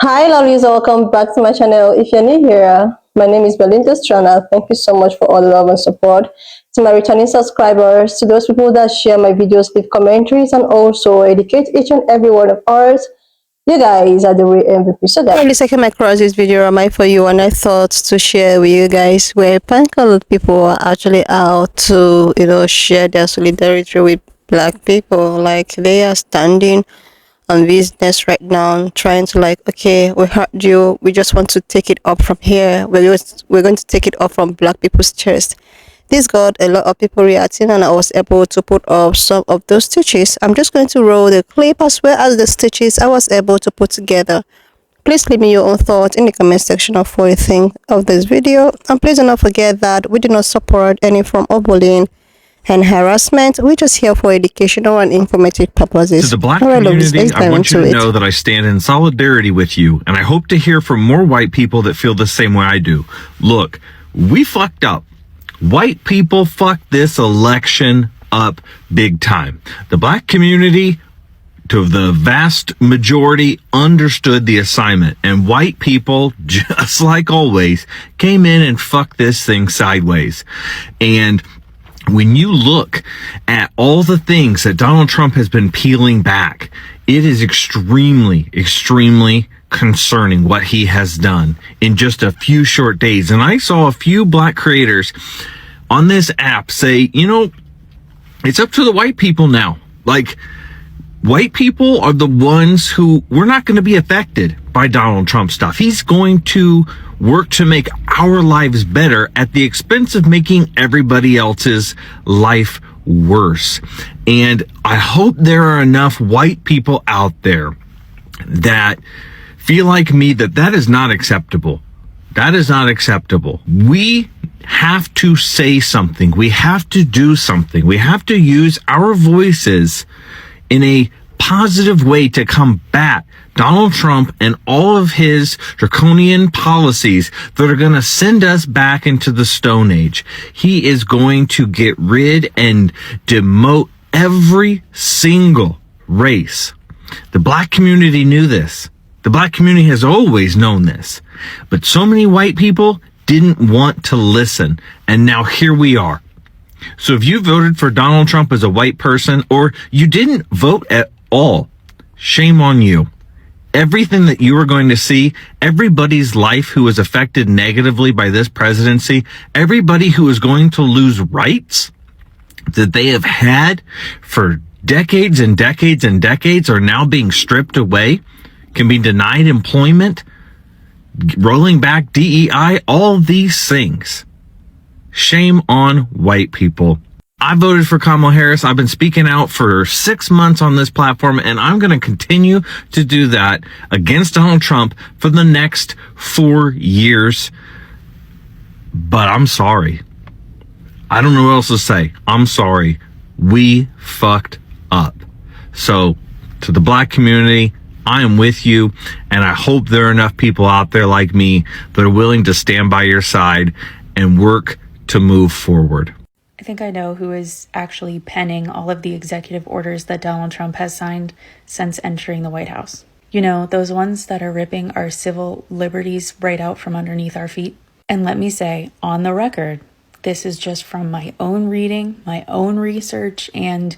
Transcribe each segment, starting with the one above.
Hi, lovelies, welcome back to my channel. If you're new here, my name is Belinda's channel. Thank you so much for all the love and support. To my returning subscribers, to those people that share my videos, leave commentaries, and also educate each and every one of ours. You guys are the real MVP. So guys, I came across this video on my For You, and I thought to share with you guys where panel people are actually out to, share their solidarity with black people. Like they are standing on business right now, trying to okay, we heard you, we just want to take it up from here. We're going to take it up from black people's chest. This got a lot of people reacting, and I was able to put up some of those stitches. I'm just going to roll the clip as well as the stitches I was able to put together. Please leave me your own thoughts in the comment section of what you think of this video, and please do not forget that we do not support any form of bullying and harassment. We're just here for educational and informative purposes. To the black community, I want you to know that I stand in solidarity with you, and I hope to hear from more white people that feel the same way I do. Look, we fucked up. White people fucked this election up big time. The black community, to the vast majority, understood the assignment, and white people, just like always, came in and fucked this thing sideways. And when you look at all the things that Donald Trump has been peeling back, it is extremely, extremely concerning what he has done in just a few short days. And I saw a few black creators on this app say, it's up to the white people now. Like, white people are the ones who, we're not going to be affected by Donald Trump stuff. He's going to work to make our lives better at the expense of making everybody else's life worse. And I hope there are enough white people out there that feel like me that is not acceptable. That is not acceptable. We have to say something. We have to do something. We have to use our voices in a positive way to combat Donald Trump and all of his draconian policies that are going to send us back into the Stone Age. He is going to get rid and demote every single race. The black community knew this. The black community has always known this. But so many white people didn't want to listen. And now here we are. So if you voted for Donald Trump as a white person, or you didn't vote at all, shame on you. Everything that you are going to see, everybody's life who is affected negatively by this presidency, everybody who is going to lose rights that they have had for decades and decades and decades are now being stripped away, can be denied employment, rolling back DEI, all these things. Shame on white people. I voted for Kamala Harris. I've been speaking out for 6 months on this platform, and I'm going to continue to do that against Donald Trump for the next 4 years. But I'm sorry. I don't know what else to say. I'm sorry. We fucked up. So, to the black community, I am with you, and I hope there are enough people out there like me that are willing to stand by your side and work to move forward. I think I know who is actually penning all of the executive orders that Donald Trump has signed since entering the White House. Those ones that are ripping our civil liberties right out from underneath our feet. And let me say, on the record, this is just from my own reading, my own research, and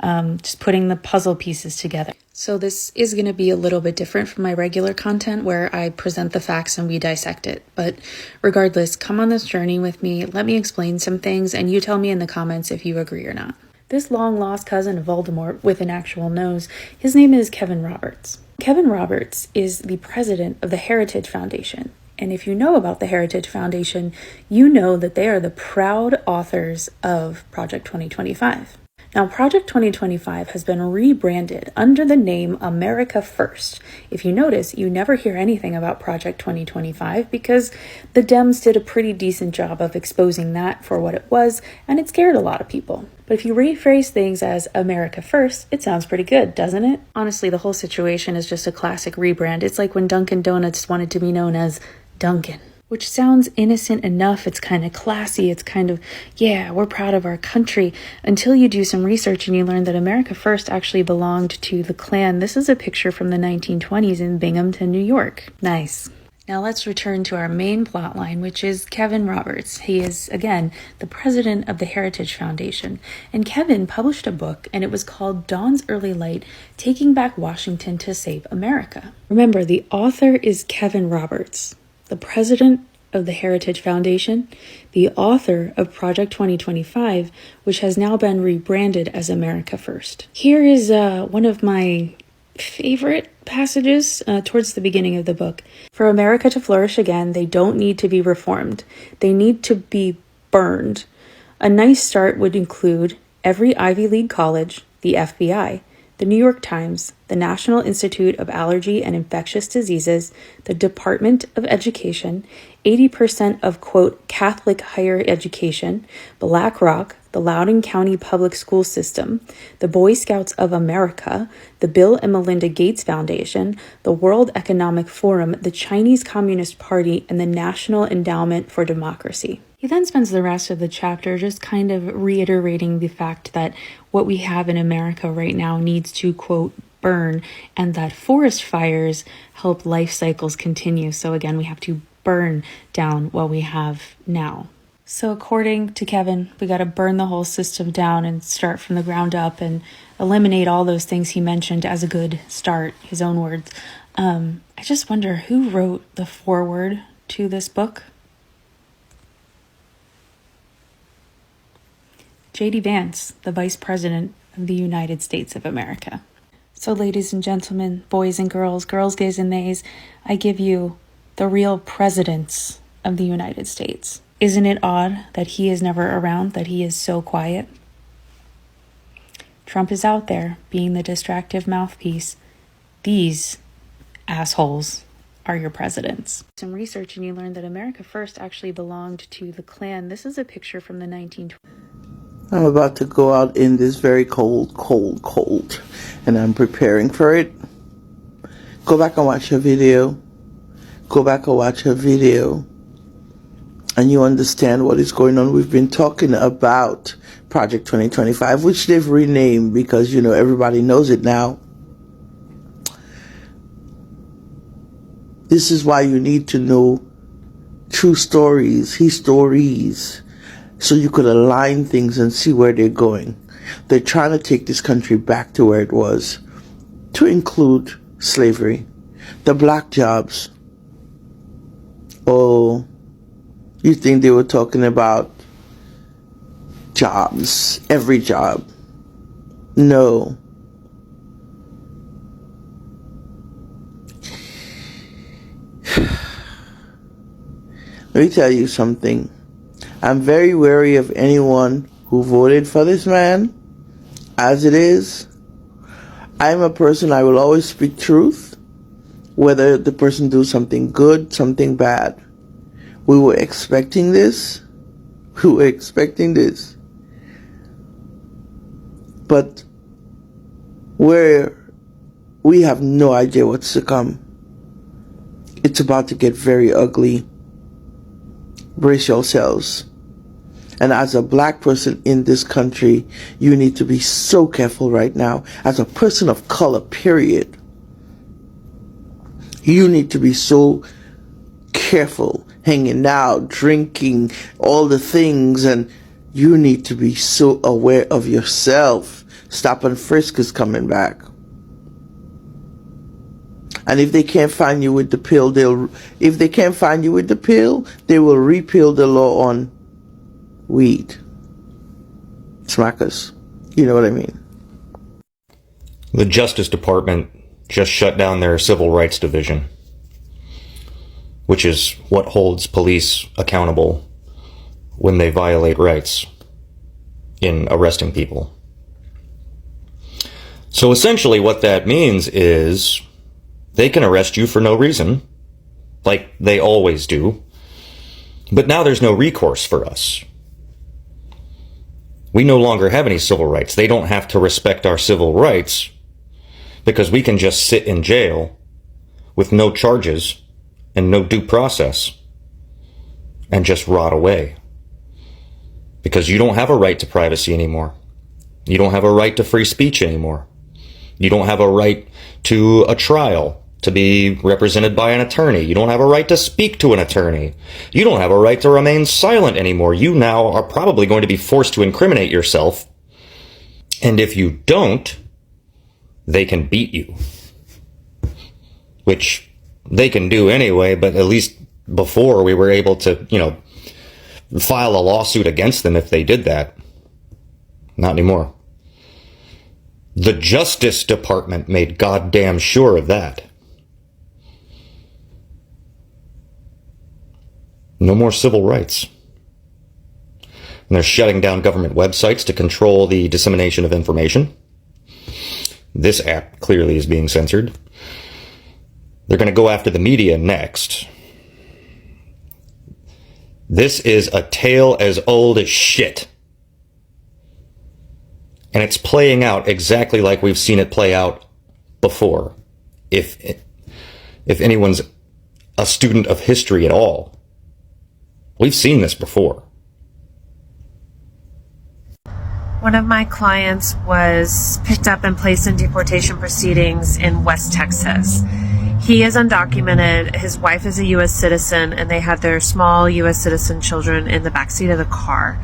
just putting the puzzle pieces together. So this is going to be a little bit different from my regular content where I present the facts and we dissect it. But regardless, come on this journey with me. Let me explain some things and you tell me in the comments if you agree or not. This long lost cousin of Voldemort with an actual nose, his name is Kevin Roberts. Kevin Roberts is the president of the Heritage Foundation. And if you know about the Heritage Foundation, you know that they are the proud authors of Project 2025. Now, Project 2025 has been rebranded under the name America First. If you notice, you never hear anything about Project 2025 because the Dems did a pretty decent job of exposing that for what it was, and it scared a lot of people. But if you rephrase things as America First, it sounds pretty good, doesn't it? Honestly, the whole situation is just a classic rebrand. It's like when Dunkin' Donuts wanted to be known as Dunkin'. which sounds innocent enough. It's kind of classy. It's kind of, yeah, we're proud of our country, until you do some research and you learn that America First actually belonged to the Klan. This is a picture from the 1920s in Binghamton, New York. Nice. Now let's return to our main plot line, which is Kevin Roberts. He is, again, the president of the Heritage Foundation. And Kevin published a book, and it was called Dawn's Early Light, Taking Back Washington to Save America. Remember, the author is Kevin Roberts, the president of the Heritage Foundation, the author of Project 2025, which has now been rebranded as America First. Here is one of my favorite passages towards the beginning of the book. For America to flourish again, they don't need to be reformed. They need to be burned. A nice start would include every Ivy League college, the FBI, the New York Times, the National Institute of Allergy and Infectious Diseases, the Department of Education, 80% of, quote, Catholic higher education, BlackRock, the Loudoun County Public School System, the Boy Scouts of America, the Bill and Melinda Gates Foundation, the World Economic Forum, the Chinese Communist Party, and the National Endowment for Democracy. He then spends the rest of the chapter just kind of reiterating the fact that what we have in America right now needs to, quote, burn, and that forest fires help life cycles continue. So again, we have to burn down what we have now. So according to Kevin, we got to burn the whole system down and start from the ground up and eliminate all those things he mentioned as a good start, his own words. I just wonder who wrote the foreword to this book. J.D. Vance, the Vice President of the United States of America. So ladies and gentlemen, boys and girls, gays and nays, I give you the real presidents of the United States. Isn't it odd that he is never around, that he is so quiet? Trump is out there being the distractive mouthpiece. These assholes are your presidents. Some research and you learn that America First actually belonged to the Klan. This is a picture from the 1920s. I'm about to go out in this very cold, and I'm preparing for it. Go back and watch her video. And you understand what is going on. We've been talking about Project 2025, which they've renamed because, everybody knows it now. This is why you need to know true stories, histories, so you could align things and see where they're going. They're trying to take this country back to where it was, to include slavery, the black jobs. Oh, you think they were talking about jobs, every job? No. Let me tell you something. I'm very wary of anyone who voted for this man. As it is, I'm a person, I will always speak truth, whether the person do something good, something bad. We were expecting this. But we have no idea what's to come. It's about to get very ugly. Brace yourselves. And as a black person in this country, you need to be so careful right now. As a person of color, period, you need to be so careful, hanging out, drinking, all the things, and you need to be so aware of yourself. Stop and frisk is coming back. And if they can't find you with the pill, they will repeal the law on weed. Smackers. You know what I mean? The Justice Department just shut down their Civil Rights Division, which is what holds police accountable when they violate rights in arresting people. So essentially what that means is they can arrest you for no reason, like they always do, but now there's no recourse for us. We no longer have any civil rights. They don't have to respect our civil rights because we can just sit in jail with no charges and no due process and just rot away. Because you don't have a right to privacy anymore. You don't have a right to free speech anymore. You don't have a right to a trial, to be represented by an attorney. You don't have a right to speak to an attorney. You don't have a right to remain silent anymore. You now are probably going to be forced to incriminate yourself. And if you don't, they can beat you. Which they can do anyway, but at least before we were able to, file a lawsuit against them if they did that. Not anymore. The Justice Department made goddamn sure of that. No more civil rights. And they're shutting down government websites to control the dissemination of information. This app clearly is being censored. They're going to go after the media next. This is a tale as old as shit. And it's playing out exactly like we've seen it play out before. If anyone's a student of history at all, we've seen this before. One of my clients was picked up and placed in deportation proceedings in West Texas. He is undocumented. His wife is a U.S. citizen, and they had their small U.S. citizen children in the backseat of the car.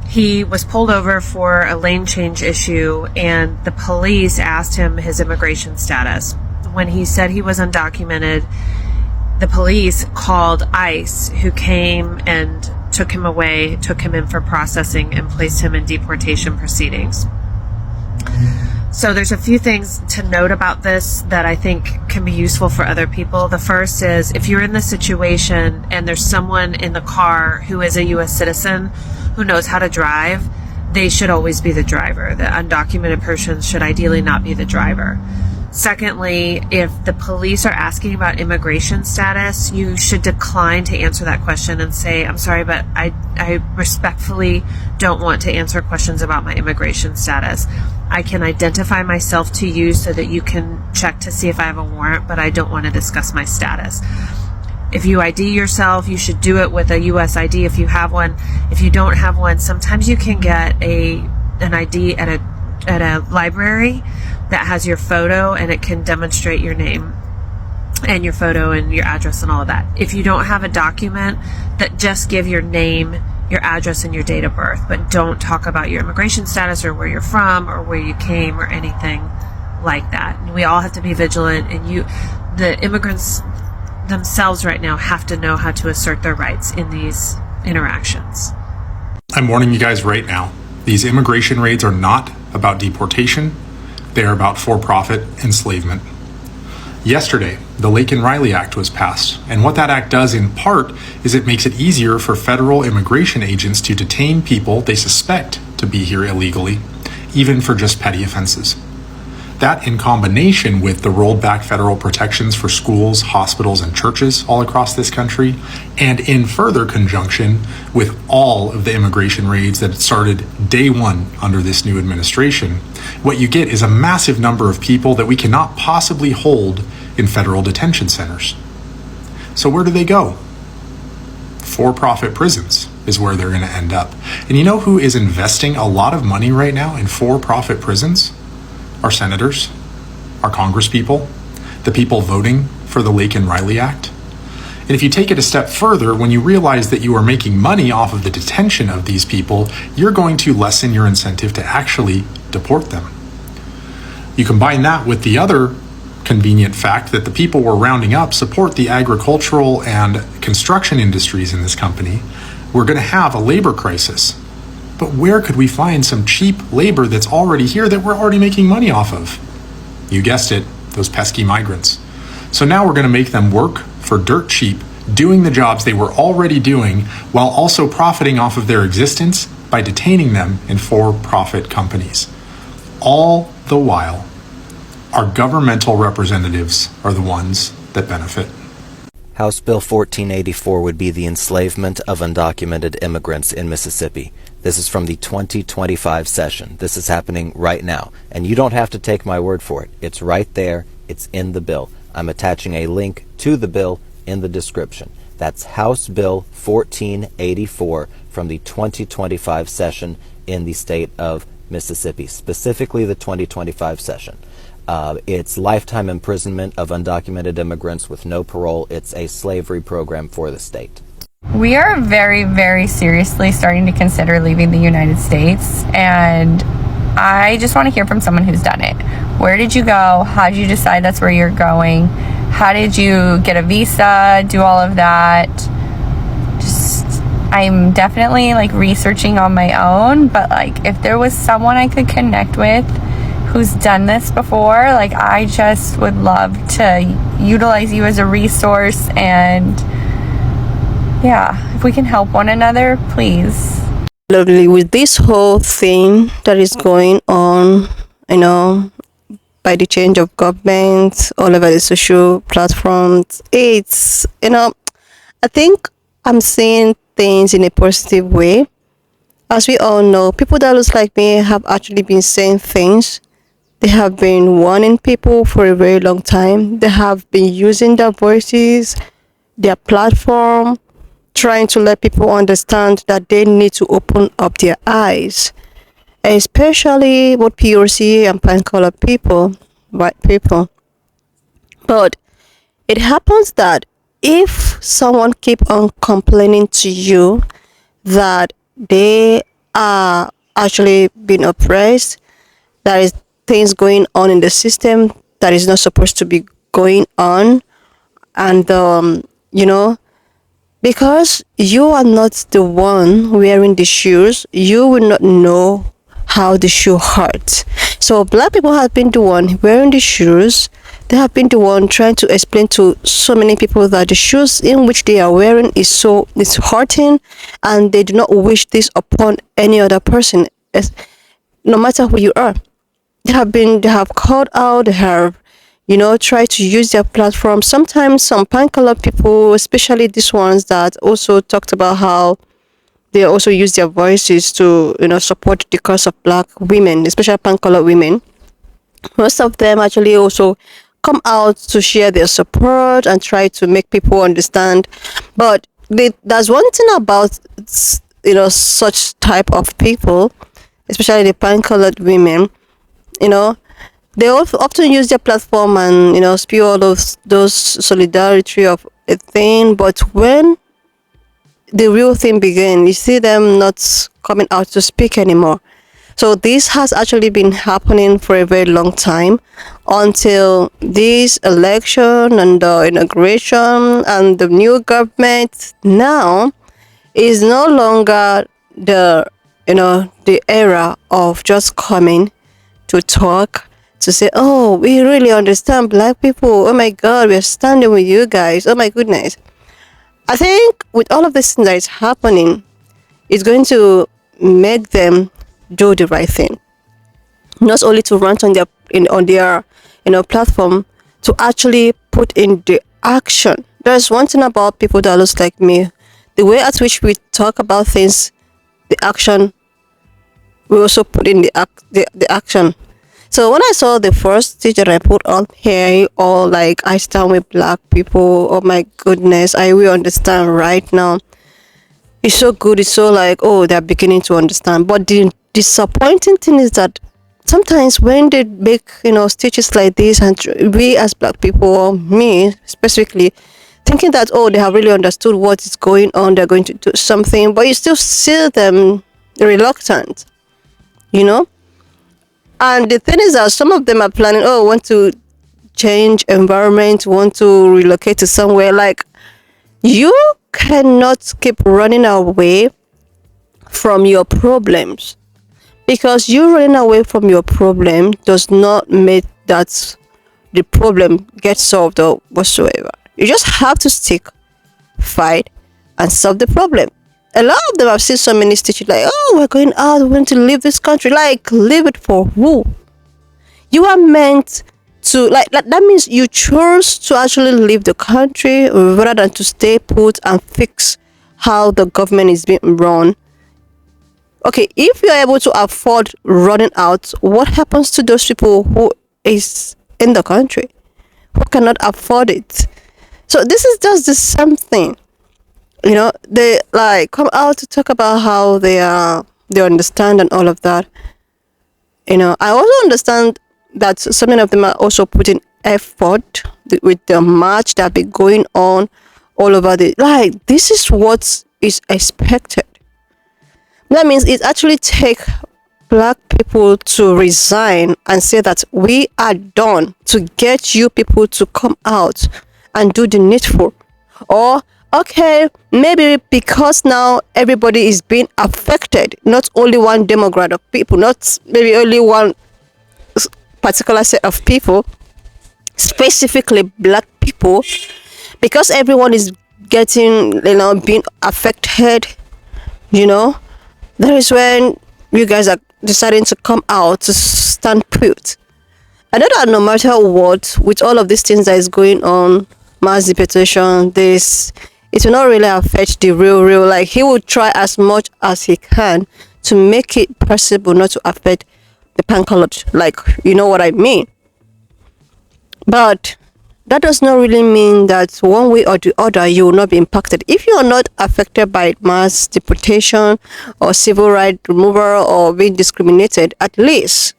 He was pulled over for a lane change issue, and the police asked him his immigration status. When he said he was undocumented, the police called ICE, who came and took him away, took him in for processing, and placed him in deportation proceedings. So there's a few things to note about this that I think can be useful for other people. The first is, if you're in this situation and there's someone in the car who is a U.S. citizen who knows how to drive, they should always be the driver. The undocumented person should ideally not be the driver. Secondly, if the police are asking about immigration status, you should decline to answer that question and say, I'm sorry, but I respectfully don't want to answer questions about my immigration status. I can identify myself to you so that you can check to see if I have a warrant, but I don't want to discuss my status. If you ID yourself, you should do it with a U.S. ID if you have one. If you don't have one, sometimes you can get an ID at a library that has your photo, and it can demonstrate your name and your photo and your address and all of that. If you don't have a document, that just give your name, your address, and your date of birth, but don't talk about your immigration status or where you're from or where you came or anything like that. And we all have to be vigilant, and the immigrants themselves right now have to know how to assert their rights in these interactions. I'm warning you guys right now. These immigration raids are not about deportation. They are about for-profit enslavement. Yesterday, the Laken-Riley Act was passed, and what that act does in part is it makes it easier for federal immigration agents to detain people they suspect to be here illegally, even for just petty offenses. That, in combination with the rolled back federal protections for schools, hospitals, and churches all across this country, and in further conjunction with all of the immigration raids that started day one under this new administration, what you get is a massive number of people that we cannot possibly hold in federal detention centers. So where do they go? For-profit prisons is where they're going to end up. And you know who is investing a lot of money right now in for-profit prisons? Our senators, our congresspeople, the people voting for the Laken-Riley Act. And if you take it a step further, when you realize that you are making money off of the detention of these people, you're going to lessen your incentive to actually deport them. You combine that with the other convenient fact that the people we're rounding up support the agricultural and construction industries in this company, we're going to have a labor crisis. But where could we find some cheap labor that's already here that we're already making money off of? You guessed it, those pesky migrants. So now we're going to make them work for dirt cheap, doing the jobs they were already doing, while also profiting off of their existence by detaining them in for-profit companies. All the while, our governmental representatives are the ones that benefit. House Bill 1484 would be the enslavement of undocumented immigrants in Mississippi. This is from the 2025 session. This is happening right now. And you don't have to take my word for it. It's right there. It's in the bill. I'm attaching a link to the bill in the description. That's House Bill 1484 from the 2025 session in the state of Mississippi, specifically the 2025 session. It's lifetime imprisonment of undocumented immigrants with no parole. It's a slavery program for the state. We are very, very seriously starting to consider leaving the United States, and I just want to hear from someone who's done it. Where did you go? How did you decide that's where you're going? How did you get a visa? Do all of that? I'm definitely like researching on my own, but like if there was someone I could connect with who's done this before, like I just would love to utilize you as a resource, and yeah, if we can help one another, please. Lovely. With this whole thing that is going on, by the change of government all over the social platforms, it's, I think I'm seeing things in a positive way. As we all know, people that looks like me have actually been saying things. They have been warning people for a very long time. They have been using their voices, their platform, trying to let people understand that they need to open up their eyes, especially with POC and pine color people, white people. But it happens that if someone keep on complaining to you that they are actually being oppressed, there is things going on in the system that is not supposed to be going on, and because you are not the one wearing the shoes, you will not know how the shoe hurts. So black people have been the one wearing the shoes. They have been the one trying to explain to so many people that the shoes in which they are wearing is hurting, and they do not wish this upon any other person, no matter who you are. They have called out, they have try to use their platform. Sometimes some pine color people, especially these ones that also talked about how they also use their voices to support the cause of black women, especially pine color women. Most of them actually also come out to share their support and try to make people understand. But there's one thing about such type of people, especially the pine colored women. They often use their platform and spew all of those solidarity of a thing, but when the real thing begins, you see them not coming out to speak anymore. So this has actually been happening for a very long time, until this election and the inauguration and the new government now is no longer the era of just coming to talk, to say, oh, we really understand black people. Oh my God, we're standing with you guys. Oh my goodness. I think with all of this thing that is happening, it's going to make them do the right thing. Not only to rant on their platform, to actually put in the action. There's one thing about people that looks like me. The way at which we talk about things, the action, we also put in the action. So when I saw the first stitch that I put on here, all like I stand with black people, oh my goodness, I will understand right now. It's so good. It's so like, oh, they're beginning to understand. But the disappointing thing is that sometimes when they make stitches like this, and we as black people, or me specifically, thinking that, oh, they have really understood what is going on, they're going to do something, but you still see them reluctant, And the thing is that some of them are planning, want to change environment, want to relocate to somewhere. Like, you cannot keep running away from your problems, because you running away from your problem does not make that the problem get solved or whatsoever. You just have to stick, fight, and solve the problem. A lot of them, I've seen so many stitches like, oh, we're going out, we want to leave this country. Like, leave it for who? You are meant to, like, that means you chose to actually leave the country rather than to stay put and fix how the government is being run. Okay, if you're able to afford running out, what happens to those people who is in the country, who cannot afford it? So this is just the same thing. they like come out to talk about how they understand and all of that. I also understand that so many of them are also putting effort with the march that be going on all over the, like, this is what is expected. That means it actually take black people to resign and say that we are done, to get you people to come out and do the needful. Or okay, maybe because now everybody is being affected, not only one demographic of people, not maybe only one particular set of people, specifically black people, because everyone is getting, being affected, that is when you guys are deciding to come out to stand put. I know that no matter what, with all of these things that is going on, mass deportation, this, it will not really affect the real. Like, he will try as much as he can to make it possible not to affect the pancolot. Like, you know what I mean? But that does not really mean that one way or the other you will not be impacted. If you are not affected by mass deportation or civil right removal or being discriminated, at least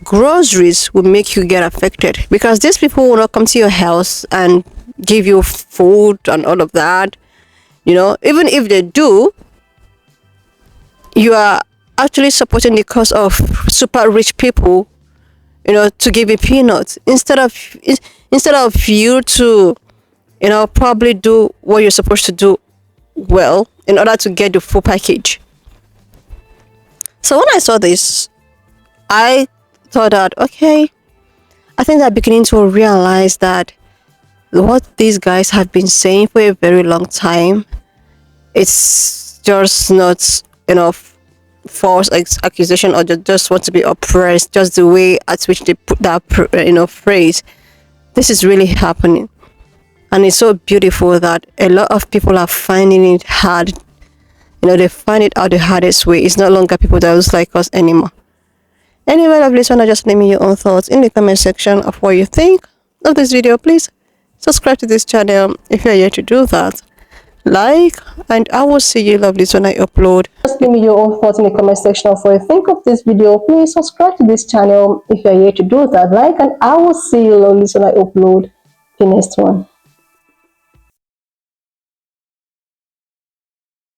groceries will make you get affected, because these people will not come to your house and give you food and all of that. Even if they do, you are actually supporting the cause of super rich people, to give you peanuts instead of you to, probably do what you're supposed to do well in order to get the full package. So when I saw this, I thought that, okay, I think they're beginning to realize that what these guys have been saying for a very long time, it's just not enough false accusation, or just want to be oppressed, just the way at which they put that phrase. This is really happening, and it's so beautiful that a lot of people are finding it hard. They find it out the hardest way. It's no longer people that looks like us anymore. Anyway, lovely, so just leave me your own thoughts in the comment section of what you think of this video. Please subscribe to this channel if you're yet to do that. Like, and I will see you, lovelies, when I upload. Just leave me your own thoughts in the comment section of what you think of this video. Please subscribe to this channel if you're yet to do that. Like, and I will see you, lovelies, when I upload the next one.